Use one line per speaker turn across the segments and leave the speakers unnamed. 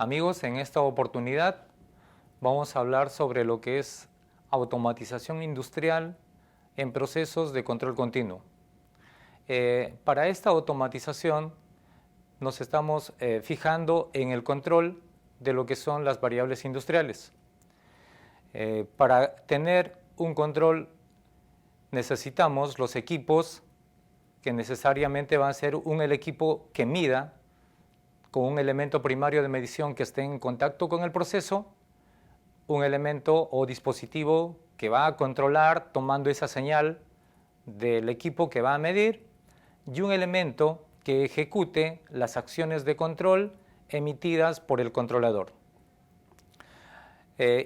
Amigos, en esta oportunidad vamos a hablar sobre lo que es automatización industrial en procesos de control continuo. Para esta automatización nos estamos fijando en el control de lo que son las variables industriales. Para tener un control necesitamos los equipos que necesariamente van a ser el equipo que mida con un elemento primario de medición que esté en contacto con el proceso, un elemento o dispositivo que va a controlar tomando esa señal del equipo que va a medir y un elemento que ejecute las acciones de control emitidas por el controlador.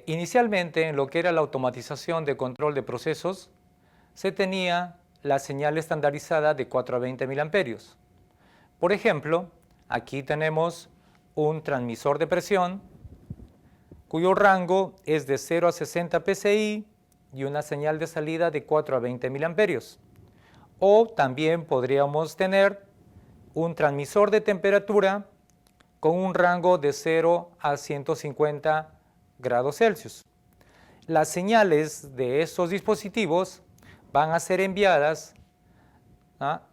Inicialmente, en lo que era la automatización de control de procesos, se tenía la señal estandarizada de 4 a 20 miliamperios. Por ejemplo, aquí tenemos un transmisor de presión cuyo rango es de 0 a 60 psi y una señal de salida de 4 a 20 miliamperios. O también podríamos tener un transmisor de temperatura con un rango de 0 a 150 grados Celsius. Las señales de estos dispositivos van a ser enviadas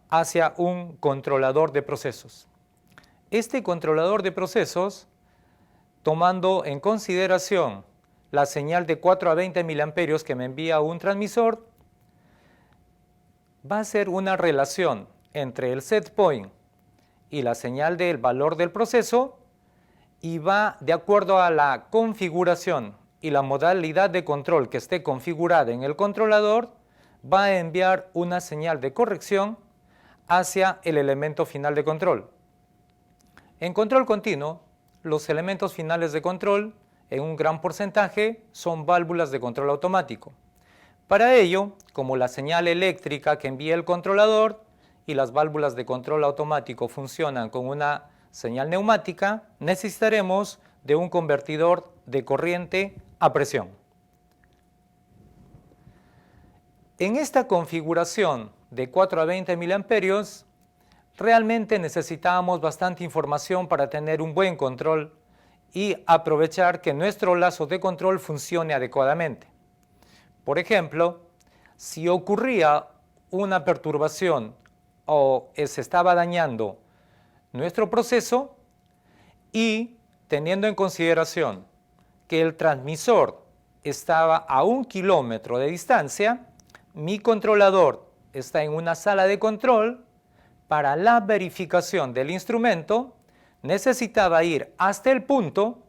hacia un controlador de procesos. Este controlador de procesos, tomando en consideración la señal de 4 a 20 miliamperios que me envía un transmisor, va a ser una relación entre el set point y la señal del valor del proceso y va de acuerdo a la configuración y la modalidad de control que esté configurada en el controlador, va a enviar una señal de corrección hacia el elemento final de control. En control continuo, los elementos finales de control, en un gran porcentaje, son válvulas de control automático. Para ello, como la señal eléctrica que envía el controlador y las válvulas de control automático funcionan con una señal neumática, necesitaremos de un convertidor de corriente a presión. En esta configuración de 4 a 20 miliamperios, realmente necesitábamos bastante información para tener un buen control y aprovechar que nuestro lazo de control funcione adecuadamente. Por ejemplo, si ocurría una perturbación o se estaba dañando nuestro proceso y teniendo en consideración que el transmisor estaba a 1 kilómetro de distancia, mi controlador está en una sala de control. Para la verificación del instrumento necesitaba ir hasta el punto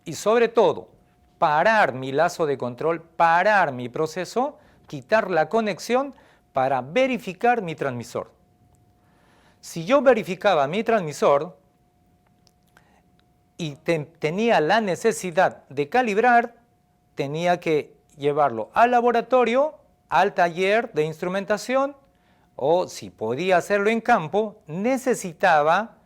y sobre todo parar mi lazo de control, parar mi proceso, quitar la conexión para verificar mi transmisor. Si yo verificaba mi transmisor y tenía la necesidad de calibrar, tenía que llevarlo al laboratorio, al taller de instrumentación, o si podía hacerlo en campo, necesitaba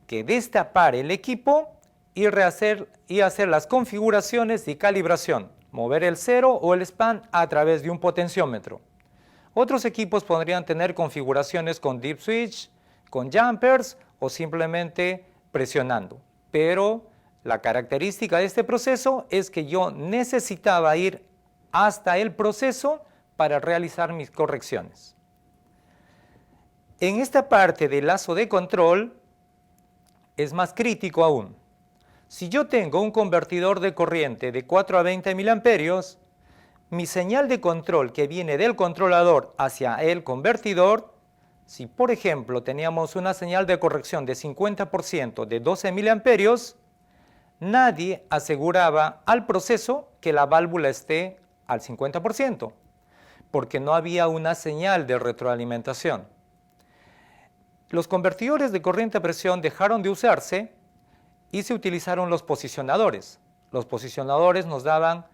que destapar el equipo y hacer las configuraciones de calibración, mover el cero o el span a través de un potenciómetro. Otros equipos podrían tener configuraciones con dip switch, con jumpers o simplemente presionando. Pero la característica de este proceso es que yo necesitaba ir hasta el proceso para realizar mis correcciones. En esta parte del lazo de control es más crítico aún. Si yo tengo un convertidor de corriente de 4 a 20 miliamperios, mi señal de control que viene del controlador hacia el convertidor, si por ejemplo teníamos una señal de corrección de 50% de 12 miliamperios, nadie aseguraba al proceso que la válvula esté al 50%, porque no había una señal de retroalimentación. Los convertidores de corriente a presión dejaron de usarse y se utilizaron los posicionadores. Los posicionadores nos daban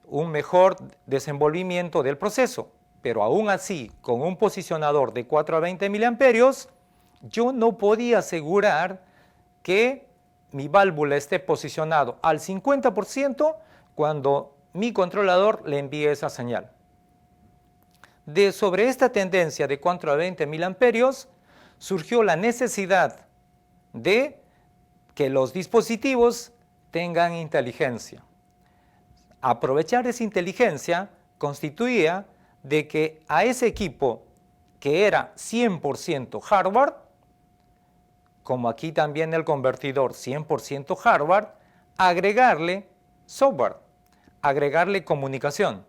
un mejor desenvolvimiento del proceso, pero aún así, con un posicionador de 4 a 20 miliamperios, yo no podía asegurar que mi válvula esté posicionado al 50% cuando mi controlador le envíe esa señal. Sobre esta tendencia de 4 a 20 miliamperios, surgió la necesidad de que los dispositivos tengan inteligencia. Aprovechar esa inteligencia constituía de que a ese equipo que era 100% hardware, como aquí también el convertidor 100% hardware, agregarle software, agregarle comunicación.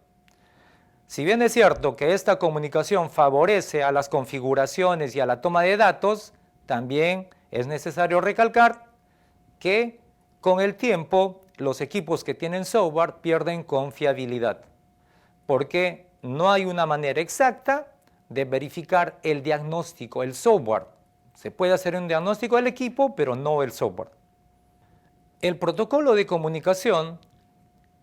Si bien es cierto que esta comunicación favorece a las configuraciones y a la toma de datos, también es necesario recalcar que con el tiempo los equipos que tienen software pierden confiabilidad, porque no hay una manera exacta de verificar el diagnóstico, el software. Se puede hacer un diagnóstico del equipo, pero no el software. El protocolo de comunicación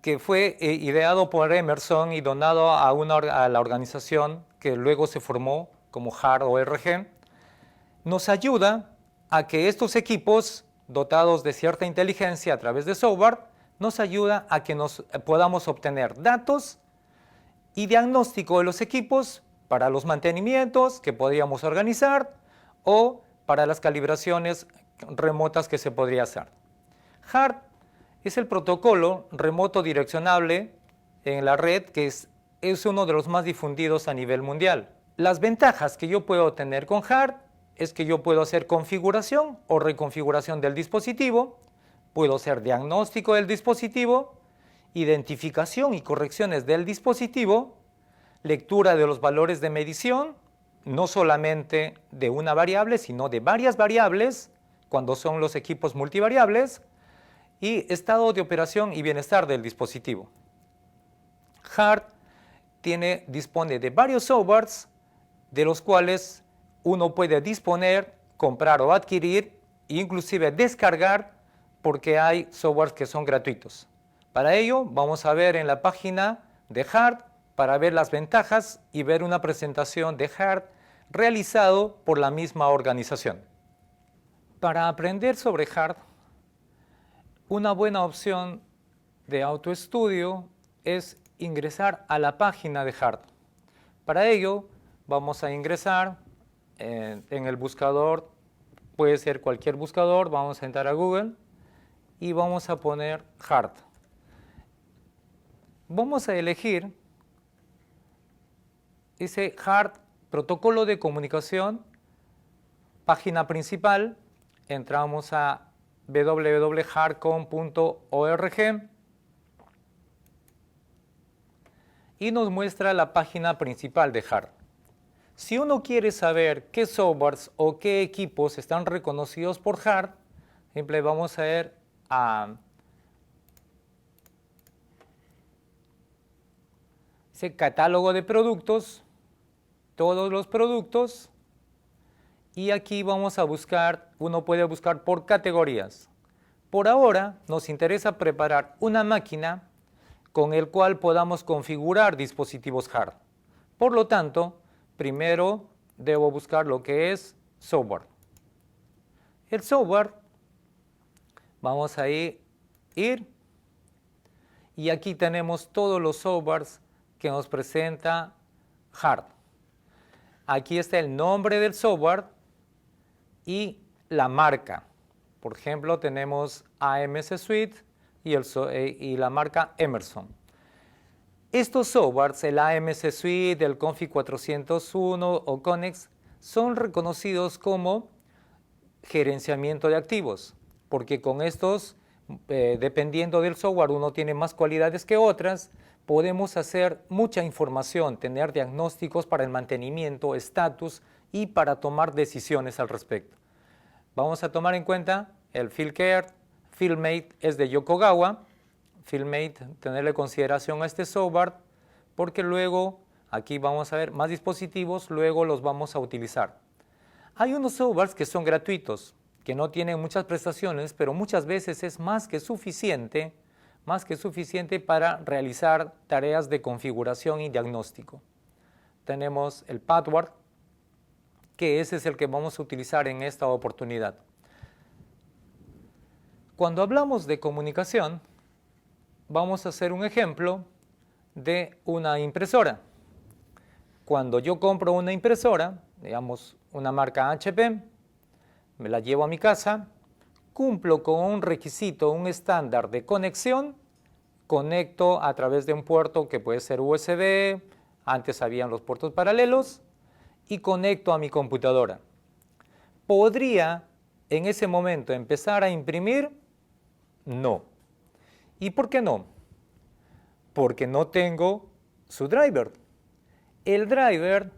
que fue ideado por Emerson y donado a la organización que luego se formó como HARD-ORG, nos ayuda a que estos equipos dotados de cierta inteligencia a través de software, nos ayuda a que podamos obtener datos y diagnóstico de los equipos para los mantenimientos que podríamos organizar o para las calibraciones remotas que se podría hacer. HARD es el protocolo remoto direccionable en la red que es uno de los más difundidos a nivel mundial. Las ventajas que yo puedo tener con HARD es que yo puedo hacer configuración o reconfiguración del dispositivo, puedo hacer diagnóstico del dispositivo, identificación y correcciones del dispositivo, lectura de los valores de medición, no solamente de una variable, sino de varias variables, cuando son los equipos multivariables, y estado de operación y bienestar del dispositivo. HARD dispone de varios softwares, de los cuales uno puede disponer, comprar o adquirir, inclusive descargar, porque hay softwares que son gratuitos. Para ello, vamos a ver en la página de HARD, para ver las ventajas y ver una presentación de HARD realizado por la misma organización. Para aprender sobre HARD, una buena opción de autoestudio es ingresar a la página de HARD. Para ello, vamos a ingresar en el buscador, puede ser cualquier buscador, vamos a entrar a Google y vamos a poner HARD. Vamos a elegir, dice HARD, protocolo de comunicación, página principal, entramos a www.hardcom.org y nos muestra la página principal de HARD. Si uno quiere saber qué softwares o qué equipos están reconocidos por HARD, siempre vamos a ir a ese catálogo de productos, todos los productos, y aquí vamos a buscar, uno puede buscar por categorías. Por ahora nos interesa preparar una máquina con el cual podamos configurar dispositivos HARD. Por lo tanto, primero debo buscar lo que es software. El software, vamos a ir y aquí tenemos todos los softwares que nos presenta HARD. Aquí está el nombre del software y la marca. Por ejemplo, tenemos AMS Suite y la marca Emerson. Estos softwares, el AMS Suite, el Config 401 o Connex, son reconocidos como gerenciamiento de activos, porque con estos, dependiendo del software, uno tiene más cualidades que otras, podemos hacer mucha información, tener diagnósticos para el mantenimiento, estatus y para tomar decisiones al respecto. Vamos a tomar en cuenta el FieldCare, FieldMate es de Yokogawa, FieldMate, tenerle consideración a este software, porque luego aquí vamos a ver más dispositivos, luego los vamos a utilizar. Hay unos softwares que son gratuitos, que no tienen muchas prestaciones, pero muchas veces es más que suficiente para realizar tareas de configuración y diagnóstico. Tenemos el Padward, que ese es el que vamos a utilizar en esta oportunidad. Cuando hablamos de comunicación, vamos a hacer un ejemplo de una impresora. Cuando yo compro una impresora, digamos una marca HP, me la llevo a mi casa, cumplo con un requisito, un estándar de conexión, conecto a través de un puerto que puede ser USB, antes habían los puertos paralelos, y conecto a mi computadora. ¿Podría en ese momento empezar a imprimir? No. ¿Y por qué no? Porque no tengo su driver. El driver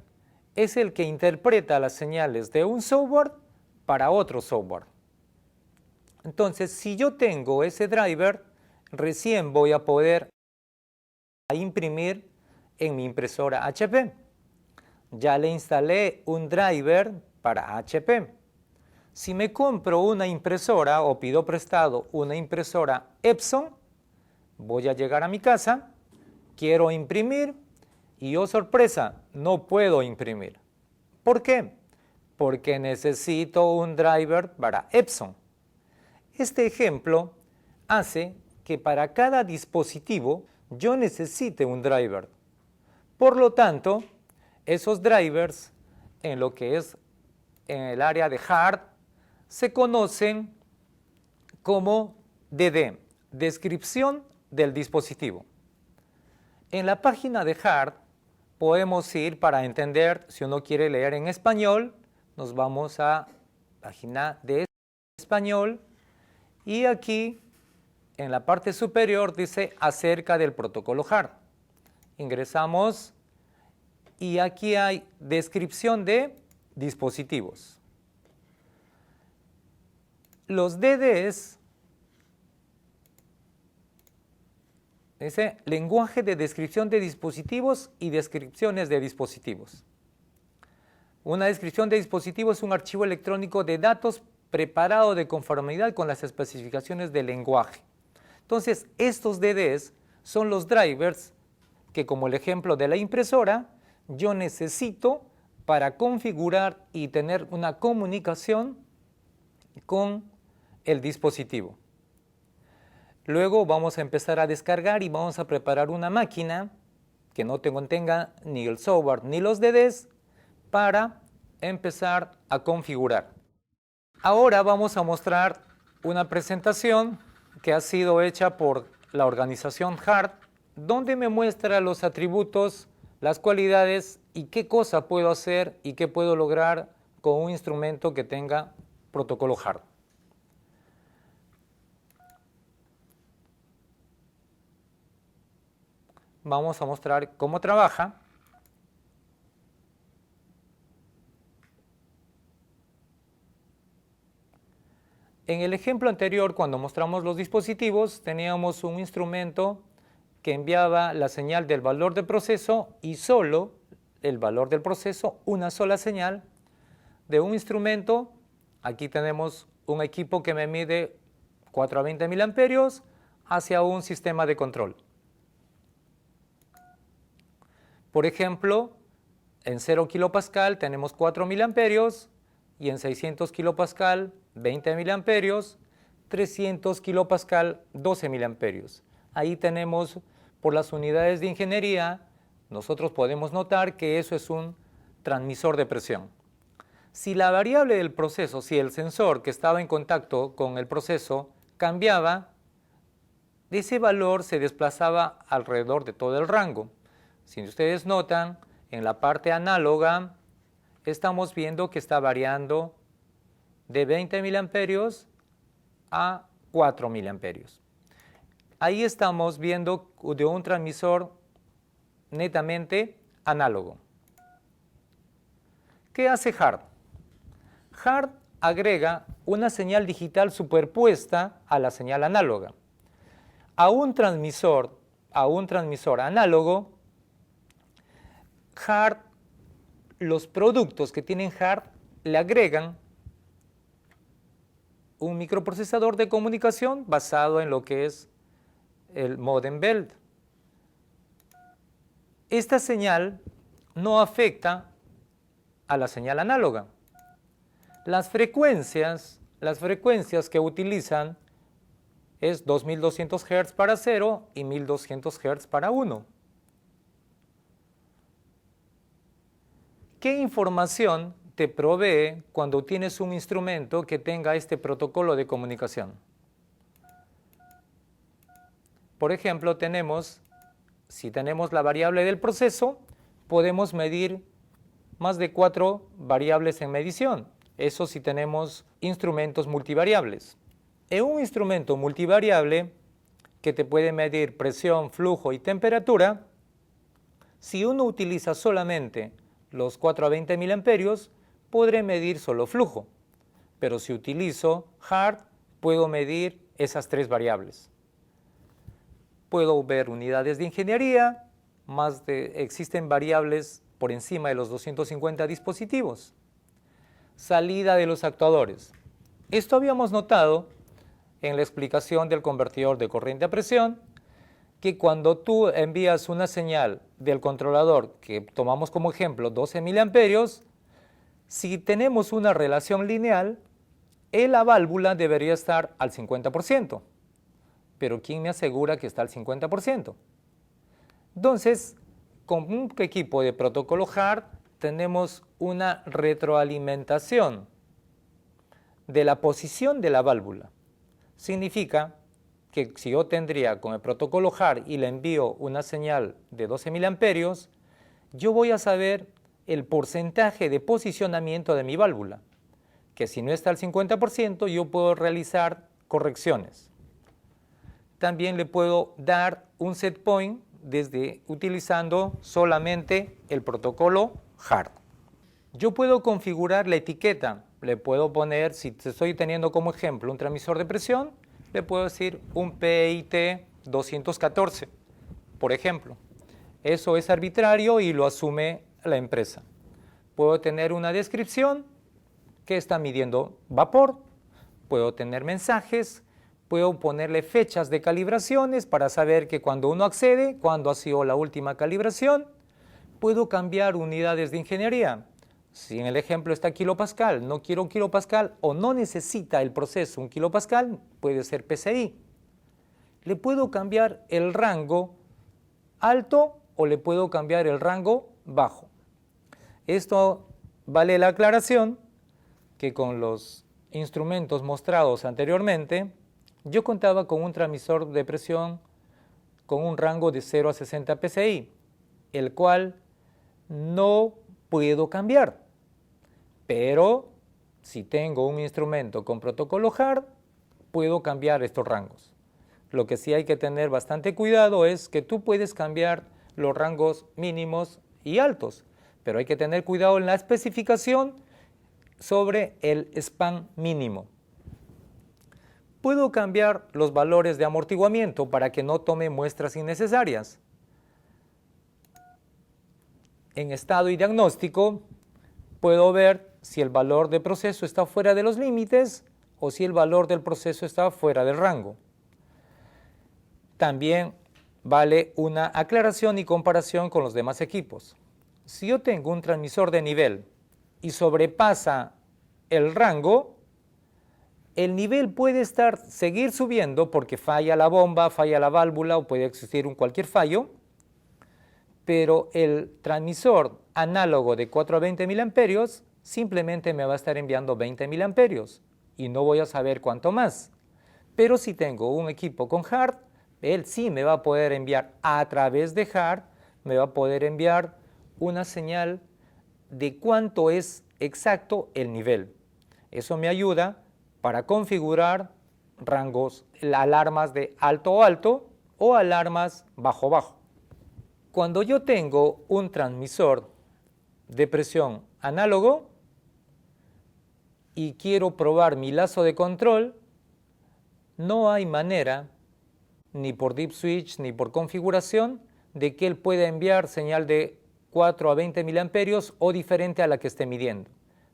es el que interpreta las señales de un software para otro software. Entonces, si yo tengo ese driver, recién voy a poder imprimir en mi impresora HP. Ya le instalé un driver para HP. Si me compro una impresora o pido prestado una impresora Epson, voy a llegar a mi casa, quiero imprimir y, oh sorpresa, no puedo imprimir. ¿Por qué? Porque necesito un driver para Epson. Este ejemplo hace que para cada dispositivo yo necesite un driver. Por lo tanto, esos drivers en lo que es en el área de hard se conocen como DD, descripción del dispositivo. En la página de hard podemos ir para entender, si uno quiere leer en español, nos vamos a página de español y aquí en la parte superior dice acerca del protocolo hard. Ingresamos y aquí hay descripción de dispositivos. Los DDs dice lenguaje de descripción de dispositivos y descripciones de dispositivos. Una descripción de dispositivo es un archivo electrónico de datos preparado de conformidad con las especificaciones del lenguaje. Entonces, estos DDs son los drivers que, como el ejemplo de la impresora, yo necesito para configurar y tener una comunicación con el dispositivo. Luego vamos a empezar a descargar y vamos a preparar una máquina que no tenga ni el software ni los DDs para empezar a configurar. Ahora vamos a mostrar una presentación que ha sido hecha por la organización HARD, donde me muestra los atributos, las cualidades y qué cosa puedo hacer y qué puedo lograr con un instrumento que tenga protocolo HARD. Vamos a mostrar cómo trabaja. En el ejemplo anterior, cuando mostramos los dispositivos, teníamos un instrumento que enviaba la señal del valor de proceso y solo el valor del proceso, una sola señal de un instrumento. Aquí tenemos un equipo que me mide 4 a 20 miliamperios hacia un sistema de control. Por ejemplo, en 0 kilopascal tenemos 4 miliamperios y en 600 kilopascal 20 miliamperios, 300 kilopascal 12 miliamperios. Ahí tenemos, por las unidades de ingeniería, nosotros podemos notar que eso es un transmisor de presión. Si la variable del proceso, si el sensor que estaba en contacto con el proceso cambiaba, ese valor se desplazaba alrededor de todo el rango. Si ustedes notan, en la parte análoga estamos viendo que está variando de 20 miliamperios a 4 miliamperios. Ahí estamos viendo de un transmisor netamente análogo. ¿Qué hace HARD? HARD agrega una señal digital superpuesta a la señal análoga. A un transmisor análogo, HARD, los productos que tienen HARD le agregan un microprocesador de comunicación basado en lo que es el modem Bell. Esta señal no afecta a la señal análoga. Las frecuencias que utilizan es 2200 Hz para 0 y 1200 Hz para 1. ¿Qué información te provee cuando tienes un instrumento que tenga este protocolo de comunicación. Por ejemplo, si tenemos la variable del proceso, podemos medir más de 4 variables en medición. Eso si tenemos instrumentos multivariables. En un instrumento multivariable que te puede medir presión, flujo y temperatura, si uno utiliza solamente los 4 a 20 miliamperios, podré medir solo flujo. Pero si utilizo HART, puedo medir esas 3 variables. Puedo ver unidades de ingeniería, existen variables por encima de los 250 dispositivos. Salida de los actuadores. Esto habíamos notado en la explicación del convertidor de corriente a presión, que cuando tú envías una señal del controlador, que tomamos como ejemplo 12 miliamperios, si tenemos una relación lineal, la válvula debería estar al 50%. Pero ¿quién me asegura que está al 50%? Entonces, con un equipo de protocolo HART tenemos una retroalimentación de la posición de la válvula. Significa que si yo tendría con el protocolo HART y le envío una señal de 12 miliamperios, yo voy a saber el porcentaje de posicionamiento de mi válvula, que si no está al 50%, yo puedo realizar correcciones. También le puedo dar un set point utilizando solamente el protocolo HART. Yo puedo configurar la etiqueta, le puedo poner, si estoy teniendo como ejemplo un transmisor de presión, le puedo decir un PIT 214, por ejemplo. Eso es arbitrario y lo asume la empresa. Puedo tener una descripción que está midiendo vapor, puedo tener mensajes, puedo ponerle fechas de calibraciones para saber que cuando uno accede, cuándo ha sido la última calibración. Puedo cambiar unidades de ingeniería. Si en el ejemplo está kilopascal, no quiero un kilopascal o no necesita el proceso un kilopascal, puede ser PSI. Le puedo cambiar el rango alto o le puedo cambiar el rango bajo. Esto vale la aclaración que con los instrumentos mostrados anteriormente, yo contaba con un transmisor de presión con un rango de 0 a 60 PSI, el cual no puedo cambiar. Pero si tengo un instrumento con protocolo HART, puedo cambiar estos rangos. Lo que sí hay que tener bastante cuidado es que tú puedes cambiar los rangos mínimos y altos, pero hay que tener cuidado en la especificación sobre el span mínimo. Puedo cambiar los valores de amortiguamiento para que no tome muestras innecesarias. En estado y diagnóstico puedo ver si el valor de proceso está fuera de los límites o si el valor del proceso está fuera del rango. También vale una aclaración y comparación con los demás equipos. Si yo tengo un transmisor de nivel y sobrepasa el rango, el nivel puede seguir subiendo porque falla la bomba, falla la válvula o puede existir cualquier fallo, pero el transmisor análogo de 4 a 20 miliamperios simplemente me va a estar enviando 20 miliamperios y no voy a saber cuánto más. Pero si tengo un equipo con HART, él sí me va a poder enviar a través de HART, me va a poder enviar una señal de cuánto es exacto el nivel. Eso me ayuda para configurar rangos, alarmas de alto-alto o alarmas bajo-bajo. Cuando yo tengo un transmisor de presión análogo y quiero probar mi lazo de control, no hay manera, ni por deep switch ni por configuración, de que él pueda enviar señal de 4 a 20 miliamperios o diferente a la que esté midiendo.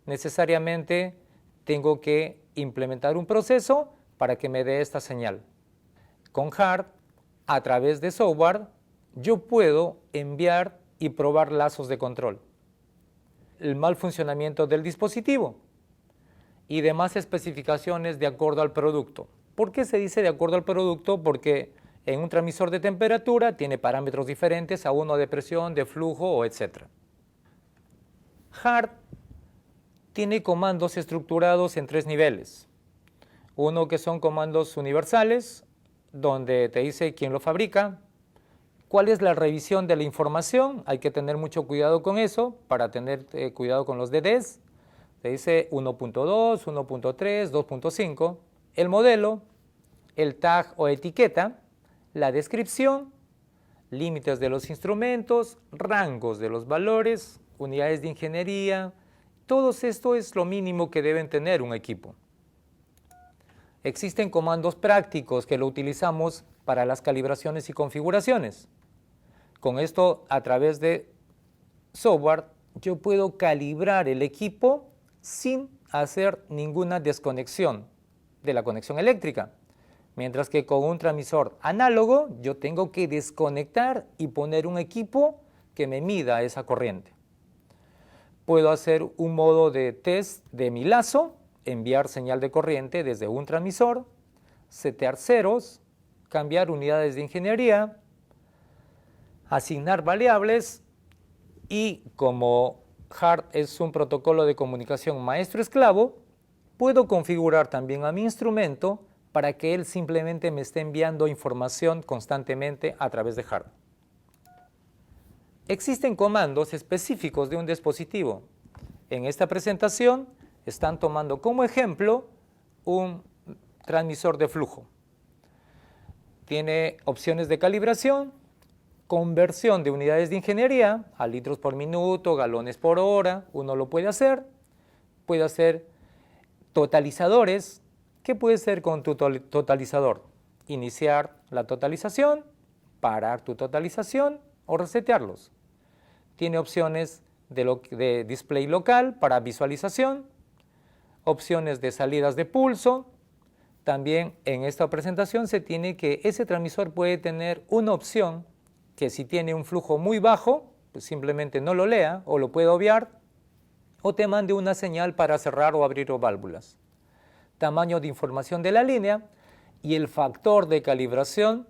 Necesariamente tengo que implementar un proceso para que me dé esta señal. Con HART, a través de software, yo puedo enviar y probar lazos de control, el mal funcionamiento del dispositivo y demás especificaciones de acuerdo al producto. ¿Por qué se dice de acuerdo al producto? Porque en un transmisor de temperatura tiene parámetros diferentes a uno de presión, de flujo o etc. HART tiene comandos estructurados en 3 niveles. Uno que son comandos universales, donde te dice quién lo fabrica, cuál es la revisión de la información, hay que tener mucho cuidado con eso, para tener cuidado con los DDs. Te dice 1.2, 1.3, 2.5, el modelo, el tag o etiqueta, la descripción, límites de los instrumentos, rangos de los valores, unidades de ingeniería. Todo esto es lo mínimo que deben tener un equipo. Existen comandos prácticos que lo utilizamos para las calibraciones y configuraciones. Con esto, a través de software, yo puedo calibrar el equipo sin hacer ninguna desconexión de la conexión eléctrica. Mientras que con un transmisor análogo, yo tengo que desconectar y poner un equipo que me mida esa corriente. Puedo hacer un modo de test de mi lazo, enviar señal de corriente desde un transmisor, setear ceros, cambiar unidades de ingeniería, asignar variables y como HART es un protocolo de comunicación maestro-esclavo, puedo configurar también a mi instrumento para que él simplemente me esté enviando información constantemente a través de HART. Existen comandos específicos de un dispositivo. En esta presentación están tomando como ejemplo un transmisor de flujo. Tiene opciones de calibración, conversión de unidades de ingeniería a litros por minuto, galones por hora, uno lo puede hacer totalizadores. ¿Qué puede ser con tu totalizador? Iniciar la totalización, parar tu totalización o resetearlos. Tiene opciones de display local para visualización, opciones de salidas de pulso. También en esta presentación se tiene que ese transmisor puede tener una opción que si tiene un flujo muy bajo, pues simplemente no lo lea o lo puede obviar, o te mande una señal para cerrar o abrir válvulas. Tamaño de información de la línea y el factor de calibración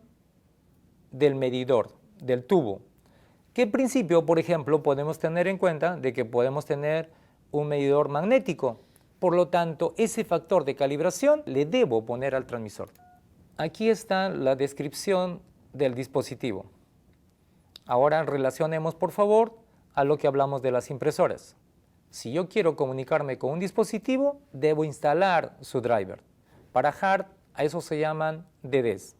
del medidor, del tubo. ¿Qué principio, por ejemplo, podemos tener en cuenta de que podemos tener un medidor magnético? Por lo tanto, ese factor de calibración le debo poner al transmisor. Aquí está la descripción del dispositivo. Ahora relacionemos, por favor, a lo que hablamos de las impresoras. Si yo quiero comunicarme con un dispositivo, debo instalar su driver. Para HART, a eso se llaman DDs.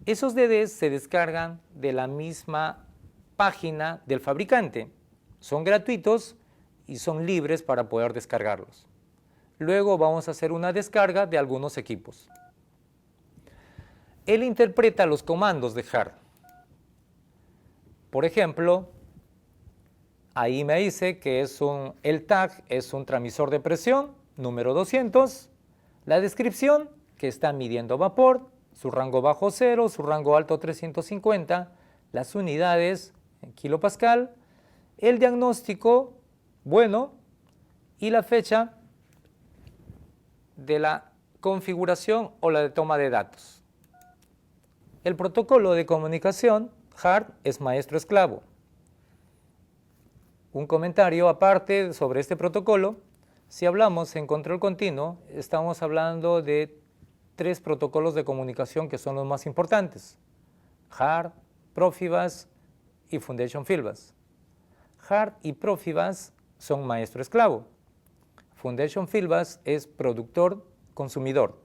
Esos DDs se descargan de la misma página del fabricante. Son gratuitos y son libres para poder descargarlos. Luego vamos a hacer una descarga de algunos equipos. Él interpreta los comandos de HART. Por ejemplo, ahí me dice que el tag es un transmisor de presión, número 200. La descripción, que está midiendo vapor, su rango bajo 0, su rango alto 350, las unidades en kilopascal, el diagnóstico, bueno, y la fecha de la configuración o la de toma de datos. El protocolo de comunicación HART es maestro-esclavo. Un comentario aparte sobre este protocolo: si hablamos en control continuo, estamos hablando de 3 protocolos de comunicación que son los más importantes: HART, Profibus y Foundation Fieldbus. HART y Profibus son maestro-esclavo. Foundation Fieldbus es productor-consumidor.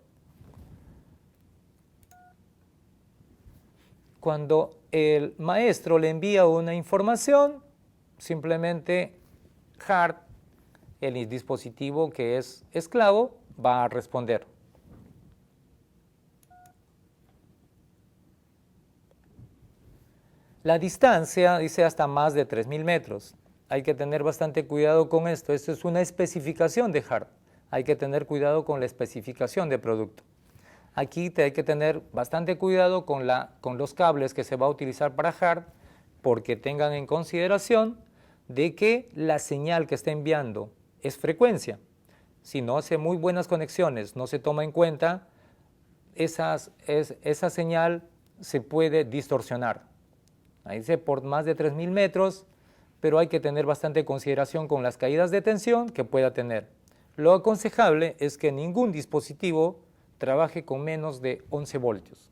Cuando el maestro le envía una información, simplemente HART, el dispositivo que es esclavo, va a responder. La distancia dice hasta más de 3.000 metros. Hay que tener bastante cuidado con esto. Esto es una especificación de HART. Hay que tener cuidado con la especificación de producto. Aquí hay que tener bastante cuidado con los cables que se va a utilizar para HART, porque tengan en consideración de que la señal que está enviando es frecuencia. Si no hace muy buenas conexiones, no se toma en cuenta, esa señal se puede distorsionar. Ahí dice por más de 3.000 metros, pero hay que tener bastante consideración con las caídas de tensión que pueda tener. Lo aconsejable es que ningún dispositivo trabaje con menos de 11 voltios.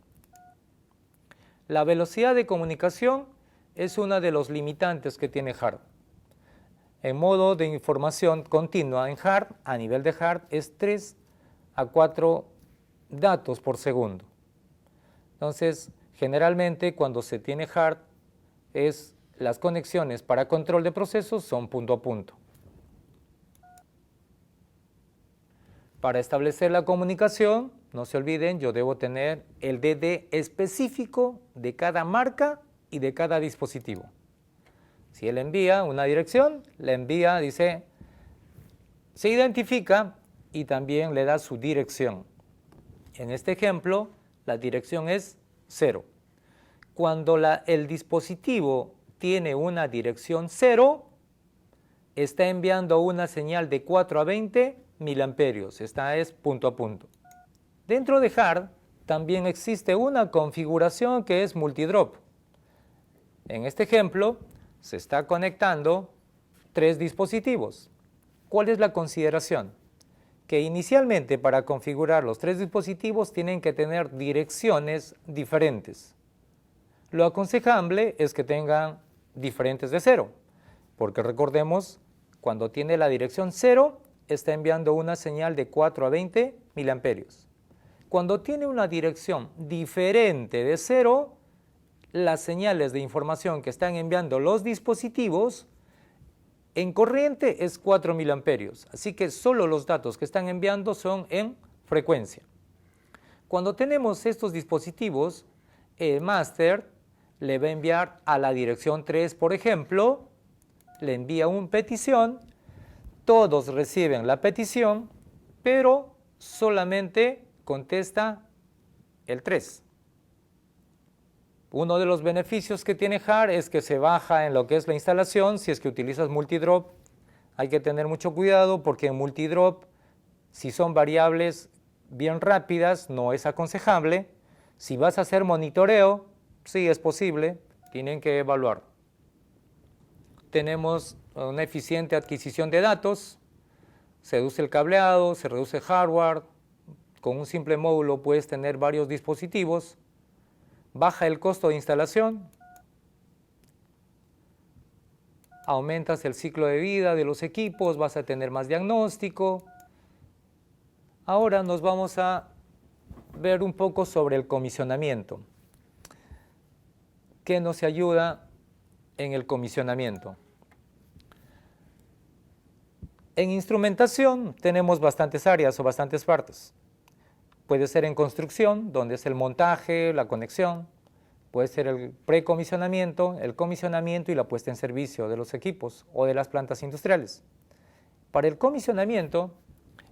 La velocidad de comunicación es una de los limitantes que tiene HART. En modo de información continua en HART, a nivel de HART, es 3 a 4 datos por segundo. Entonces, generalmente cuando se tiene HART, las conexiones para control de procesos son punto a punto. Para establecer la comunicación, no se olviden, yo debo tener el DD específico de cada marca y de cada dispositivo. Si él envía una dirección, la envía, dice, se identifica y también le da su dirección. En este ejemplo, la dirección es 0. Cuando el dispositivo tiene una dirección 0, está enviando una señal de 4 a 20 miliamperios. Esta es punto a punto. Dentro de HART también existe una configuración que es multidrop. En este ejemplo, se está conectando 3 dispositivos. ¿Cuál es la consideración? Que inicialmente para configurar los 3 dispositivos tienen que tener direcciones diferentes. Lo aconsejable es que tengan diferentes de 0, porque recordemos, cuando tiene la dirección 0, está enviando una señal de 4 a 20 miliamperios. Cuando tiene una dirección diferente de 0, las señales de información que están enviando los dispositivos en corriente es 4 miliamperios, así que solo los datos que están enviando son en frecuencia. Cuando tenemos estos dispositivos, el máster le va a enviar a la dirección 3, por ejemplo, le envía una petición, todos reciben la petición, pero solamente contesta el 3. Uno de los beneficios que tiene HART es que se baja en lo que es la instalación. Si es que utilizas multidrop, hay que tener mucho cuidado porque en multidrop, si son variables bien rápidas, no es aconsejable. Si vas a hacer monitoreo, sí es posible, tienen que evaluar. Tenemos una eficiente adquisición de datos, se reduce el cableado, se reduce hardware, con un simple módulo puedes tener varios dispositivos, baja el costo de instalación, aumentas el ciclo de vida de los equipos, vas a tener más diagnóstico. Ahora nos vamos a ver un poco sobre el comisionamiento. ¿Qué nos ayuda en el comisionamiento? En instrumentación tenemos bastantes áreas o bastantes partes. Puede ser en construcción, donde es el montaje, la conexión. Puede ser el precomisionamiento, el comisionamiento y la puesta en servicio de los equipos o de las plantas industriales. Para el comisionamiento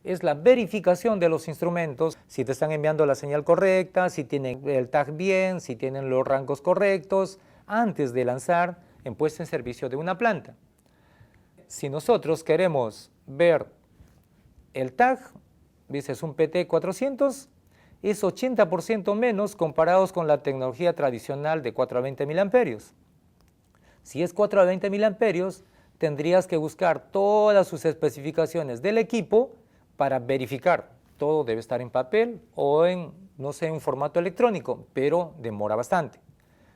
es la verificación de los instrumentos, si te están enviando la señal correcta, si tienen el tag bien, si tienen los rangos correctos, antes de lanzar en puesta en servicio de una planta. Si nosotros queremos ver el tag, dices un PT400, es 80% menos comparados con la tecnología tradicional de 4 a 20 miliamperios. Si es 4 a 20 miliamperios, tendrías que buscar todas sus especificaciones del equipo para verificar. Todo debe estar en papel o en, no sé, un formato electrónico, pero demora bastante.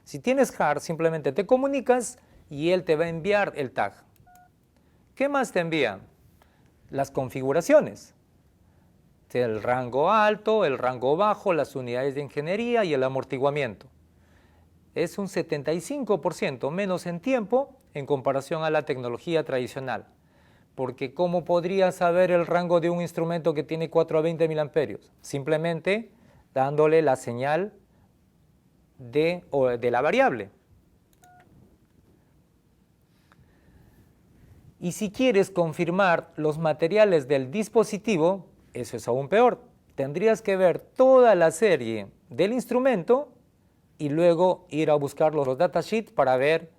Si tienes HART, simplemente te comunicas y él te va a enviar el tag. ¿Qué más te envía? Las configuraciones. El rango alto, el rango bajo, las unidades de ingeniería y el amortiguamiento. Es un 75% menos en tiempo en comparación a la tecnología tradicional. Porque ¿cómo podrías saber el rango de un instrumento que tiene 4 a 20 miliamperios? Simplemente dándole la señal de la variable. Y si quieres confirmar los materiales del dispositivo, eso es aún peor. Tendrías que ver toda la serie del instrumento y luego ir a buscar los datasheets para ver,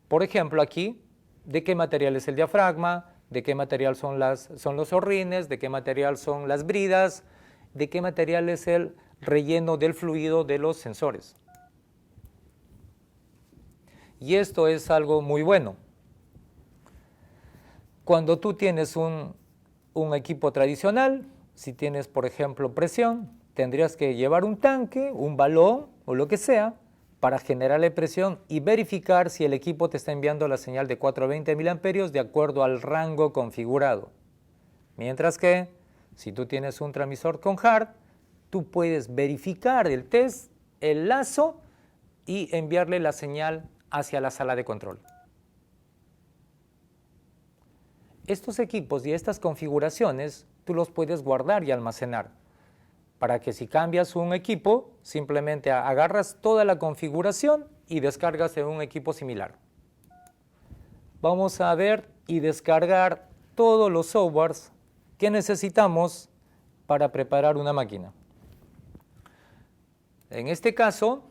por ejemplo aquí, de qué material es el diafragma, de qué material son los horrines, de qué material son las bridas, de qué material es el relleno del fluido de los sensores. Y esto es algo muy bueno. Cuando tú tienes un equipo tradicional, si tienes, por ejemplo, presión, tendrías que llevar un tanque, un balón o lo que sea para generarle presión y verificar si el equipo te está enviando la señal de 420 miliamperios de acuerdo al rango configurado. Mientras que, si tú tienes un transmisor con hard, tú puedes verificar el test, el lazo y enviarle la señal hacia la sala de control. Estos equipos y estas configuraciones tú los puedes guardar y almacenar para que si cambias un equipo, simplemente agarras toda la configuración y descargas de un equipo similar. Vamos a ver y descargar todos los softwares que necesitamos para preparar una máquina. En este caso,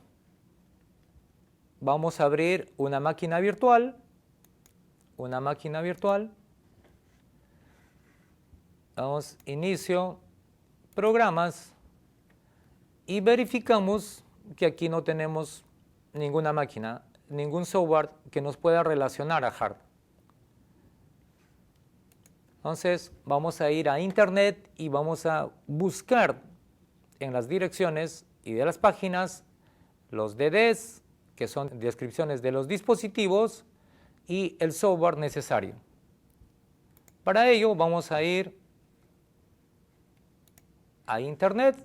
vamos a abrir una máquina virtual. Vamos, inicio, programas, y verificamos que aquí no tenemos ninguna máquina, ningún software que nos pueda relacionar a hard. Entonces vamos a ir a internet y vamos a buscar en las direcciones y de las páginas los DDs, que son descripciones de los dispositivos, y el software necesario. Para ello vamos a ir a internet,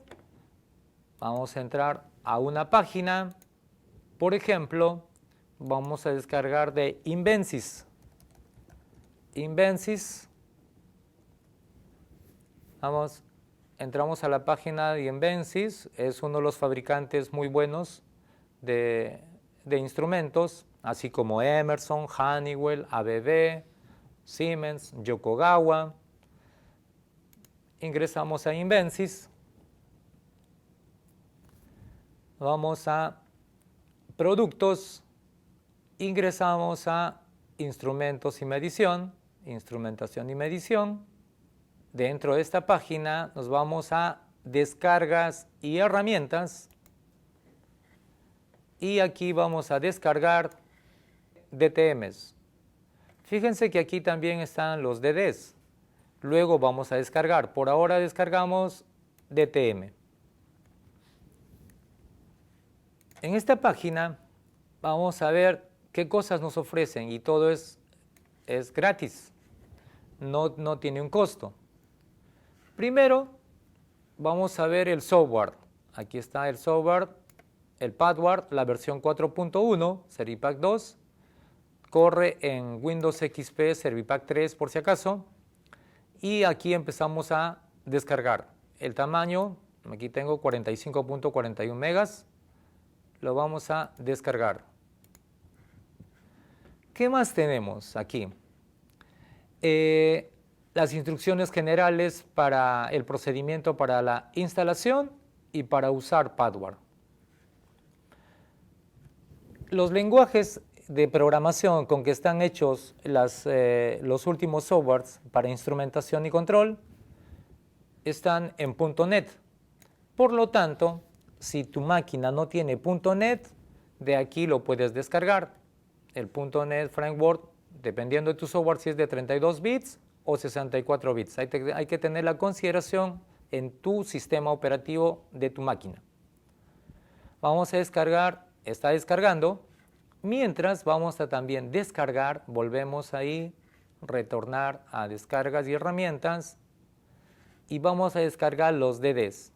vamos a entrar a una página, por ejemplo, vamos a descargar de Invensys. Entramos a la página de Invensys, es uno de los fabricantes muy buenos de instrumentos, así como Emerson, Honeywell, ABB, Siemens, Yokogawa. Ingresamos a Invensys, vamos a productos, ingresamos a instrumentos y medición, instrumentación y medición. Dentro de esta página nos vamos a descargas y herramientas y aquí vamos a descargar DTMs. Fíjense que aquí también están los DDs. Luego vamos a descargar. Por ahora descargamos DTM. En esta página vamos a ver qué cosas nos ofrecen y todo es gratis. No tiene un costo. Primero vamos a ver el software. Aquí está el software, el Padward, la versión 4.1, Servipack 2. Corre en Windows XP Servipack 3 por si acaso. Y aquí empezamos a descargar. El tamaño, aquí tengo 45.41 megas. Lo vamos a descargar. ¿Qué más tenemos aquí? Las instrucciones generales para el procedimiento para la instalación y para usar Padward. Los lenguajes de programación con que están hechos los últimos softwares para instrumentación y control están en .NET. Por lo tanto, si tu máquina no tiene .NET, de aquí lo puedes descargar. El .NET Framework, dependiendo de tu software, si es de 32 bits o 64 bits. Hay que tener la consideración en tu sistema operativo de tu máquina. Vamos a descargar, está descargando. Mientras vamos a también descargar, volvemos ahí, retornar a descargas y herramientas y vamos a descargar los DDs.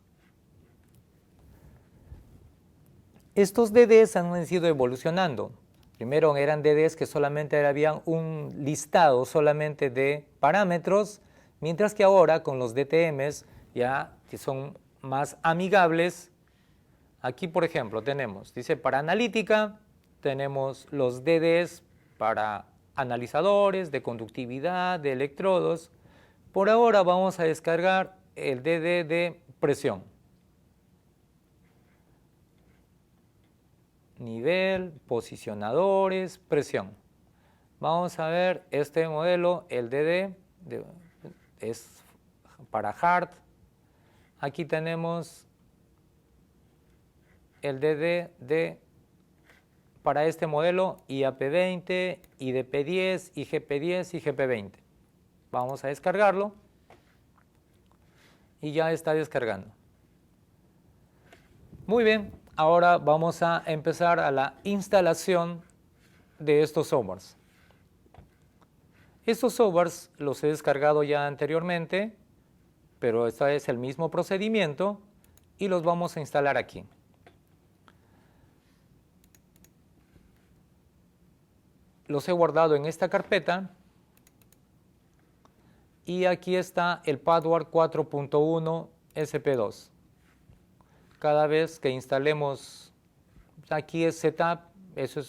Estos DDs han ido evolucionando. Primero eran DDs que solamente habían un listado solamente de parámetros, mientras que ahora con los DTMs ya que son más amigables. Aquí por ejemplo tenemos, dice para analítica, tenemos los DDs para analizadores, de conductividad, de electrodos. Por ahora vamos a descargar el DD de presión. Nivel, posicionadores, presión. Vamos a ver este modelo, el DD, es para hard. Aquí tenemos el DD para este modelo IAP20, IDP10, IGP10 y GP20. Vamos a descargarlo y ya está descargando. Muy bien, ahora vamos a empezar a la instalación de estos softwares. Estos softwares los he descargado ya anteriormente, pero este es el mismo procedimiento y los vamos a instalar aquí. Los he guardado en esta carpeta y aquí está el Padward 4.1 SP2. Cada vez que instalemos, aquí es Setup, eso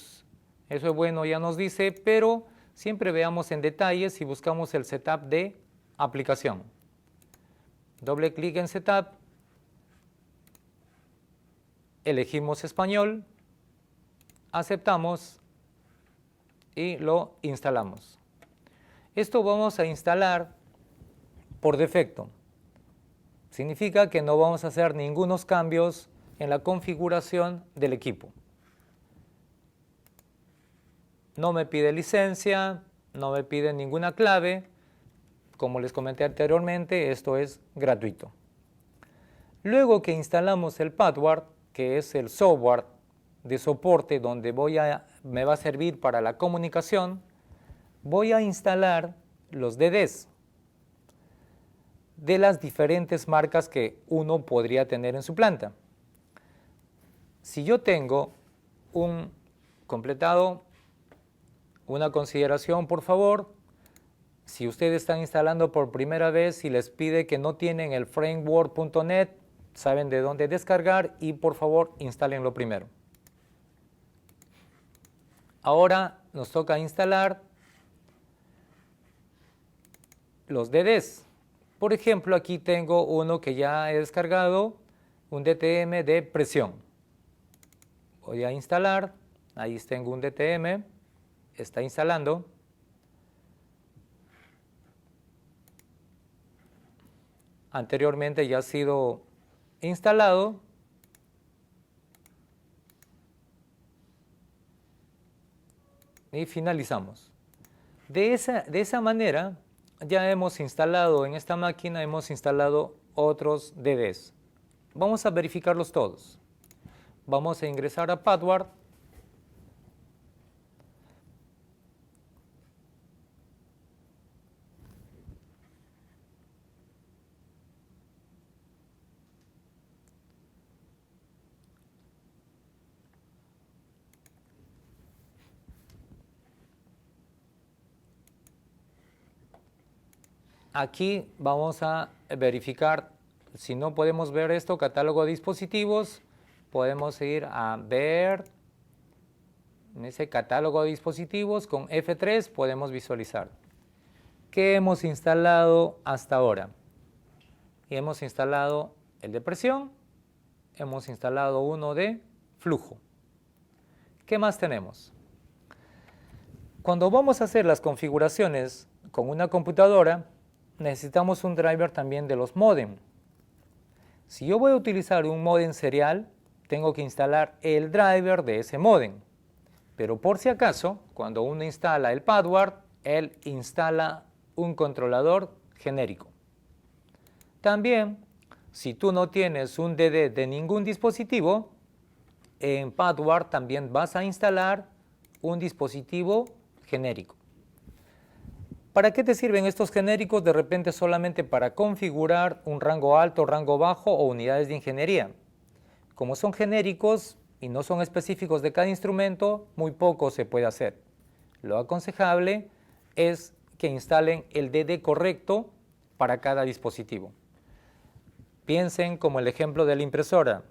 es bueno, ya nos dice, pero siempre veamos en detalles y buscamos el Setup de aplicación. Doble clic en Setup, elegimos español, aceptamos y lo instalamos. Esto vamos a instalar por defecto. Significa que no vamos a hacer ningunos cambios en la configuración del equipo. No me pide licencia, no me pide ninguna clave. Como les comenté anteriormente, esto es gratuito. Luego que instalamos el Padward, que es el software de soporte donde me va a servir para la comunicación, voy a instalar los DDs de las diferentes marcas que uno podría tener en su planta. Si yo tengo un completado, una consideración por favor, si ustedes están instalando por primera vez y les pide que no tienen el framework.net, saben de dónde descargar y por favor instálenlo primero. Ahora nos toca instalar los DDs. Por ejemplo, aquí tengo uno que ya he descargado, un DTM de presión. Voy a instalar, ahí tengo un DTM, está instalando. Anteriormente ya ha sido instalado. Y finalizamos. De esa manera ya hemos instalado en esta máquina, hemos instalado otros DDs. Vamos a verificarlos todos. Vamos a ingresar a Padward. Aquí vamos a verificar, si no podemos ver esto, catálogo de dispositivos, podemos ir a ver, en ese catálogo de dispositivos con F3 podemos visualizar qué hemos instalado hasta ahora. Y hemos instalado el de presión, hemos instalado uno de flujo. ¿Qué más tenemos? Cuando vamos a hacer las configuraciones con una computadora, necesitamos un driver también de los modem. Si yo voy a utilizar un modem serial, tengo que instalar el driver de ese modem. Pero por si acaso, cuando uno instala el Padward, él instala un controlador genérico. También, si tú no tienes un DD de ningún dispositivo, en Padward también vas a instalar un dispositivo genérico. ¿Para qué te sirven estos genéricos? De repente solamente para configurar un rango alto, rango bajo o unidades de ingeniería. Como son genéricos y no son específicos de cada instrumento, muy poco se puede hacer. Lo aconsejable es que instalen el DD correcto para cada dispositivo. Piensen como el ejemplo de la impresora.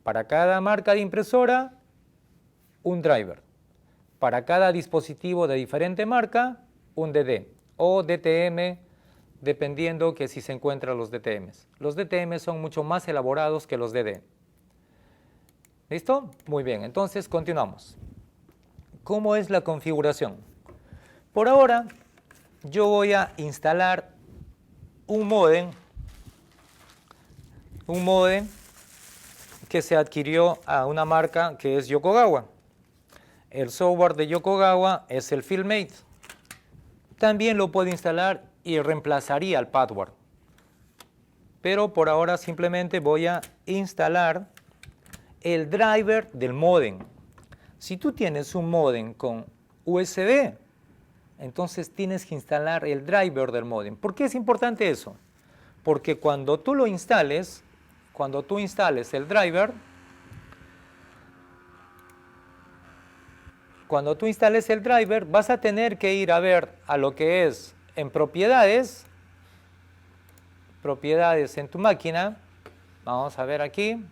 Para cada marca de impresora, un driver. Para cada dispositivo de diferente marca, un DD o DTM, dependiendo que si se encuentran los DTMs. Los DTM son mucho más elaborados que los DD. ¿Listo? Muy bien, entonces continuamos. ¿Cómo es la configuración? Por ahora, yo voy a instalar un módem que se adquirió a una marca que es Yokogawa. El software de Yokogawa es el Filmate. También lo puede instalar y reemplazaría el password. Pero por ahora simplemente voy a instalar el driver del módem. Si tú tienes un módem con USB, entonces tienes que instalar el driver del módem. ¿Por qué es importante eso? Porque cuando tú lo instales, cuando tú instales el driver, vas a tener que ir a ver a lo que es en propiedades en tu máquina. Vamos a ver aquí,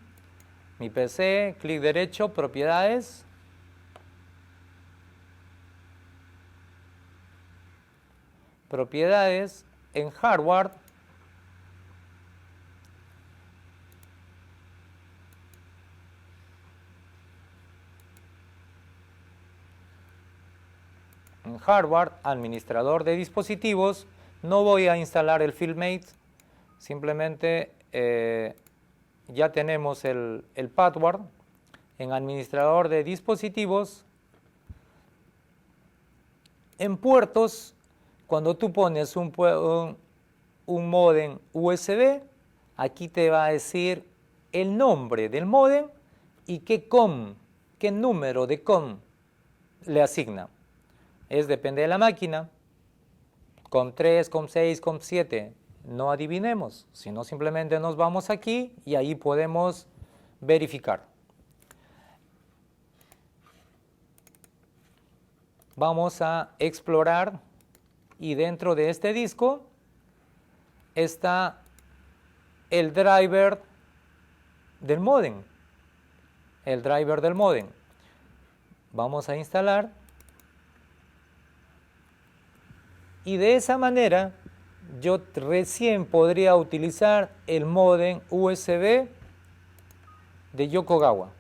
mi PC, clic derecho, propiedades. Propiedades en hardware. En hardware, administrador de dispositivos. No voy a instalar el FieldMate, simplemente ya tenemos el password. En administrador de dispositivos, en puertos, cuando tú pones un módem USB, aquí te va a decir el nombre del módem y qué número de COM le asigna. Depende de la máquina, COM3, COM6, COM7, no adivinemos, sino simplemente nos vamos aquí y ahí podemos verificar. Vamos a explorar y dentro de este disco está el driver del módem. Vamos a instalar y de esa manera yo recién podría utilizar el módem USB de Yokogawa.